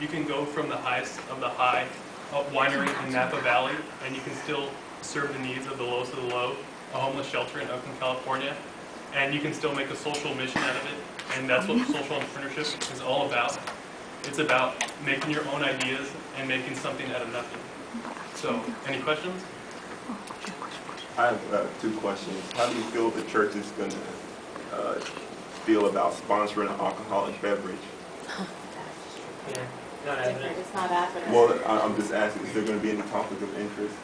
You can go from the highest of the high winery in Napa Valley, and you can still serve the needs of the lowest of the low, a homeless shelter in Oakland, California, and you can still make a social mission out of it, and that's what social entrepreneurship is all about. It's about making your own ideas and making something out of nothing. So, any questions? I have two questions. How do you feel the church is going to feel about sponsoring an alcoholic beverage? It's not happening. Well, I'm just asking, is there going to be any conflict of interest?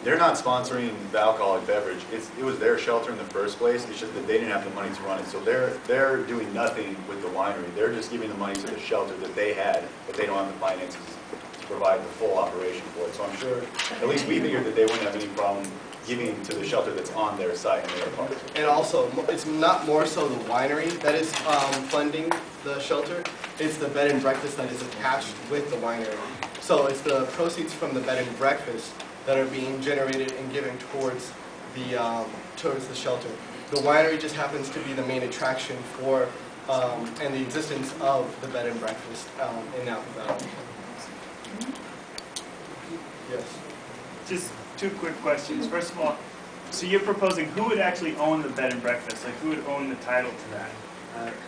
They're not sponsoring the alcoholic beverage. It was their shelter in the first place. It's just that they didn't have the money to run it. So they're doing nothing with the winery. They're just giving the money to the shelter that they had, but they don't have the finances to provide the full operation for it. So I'm sure, at least we figured that they wouldn't have any problem giving to the shelter that's on their site and their park. And also, it's not more so the winery that is funding the shelter, it's the bed and breakfast that is attached with the winery. So it's the proceeds from the bed and breakfast that are being generated and given towards the shelter. The winery just happens to be the main attraction for and the existence of the bed and breakfast in Napa Valley. Yes. Just two quick questions. First of all, so you're proposing who would actually own the bed and breakfast? Like who would own the title to that?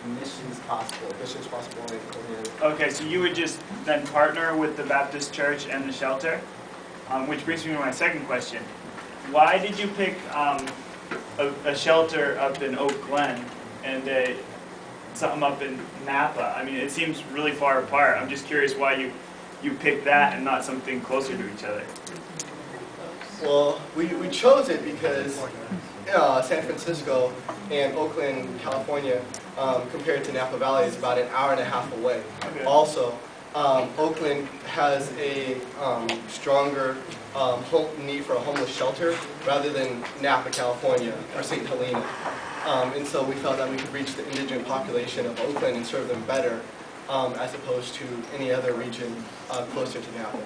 Commissions possible. Commissions possible. Okay, so you would just then partner with the Baptist Church and the shelter? Which brings me to my second question. Why did you pick a shelter up in Oak Glen and something up in Napa? I mean, it seems really far apart. I'm just curious why you picked that and not something closer to each other. Well, we chose it because San Francisco and Oakland, California, compared to Napa Valley, is about an hour and a half away. Okay. Also, Oakland has a stronger need for a homeless shelter rather than Napa, California, or St. Helena. And so we felt that we could reach the indigent population of Oakland and serve them better as opposed to any other region closer to Napa.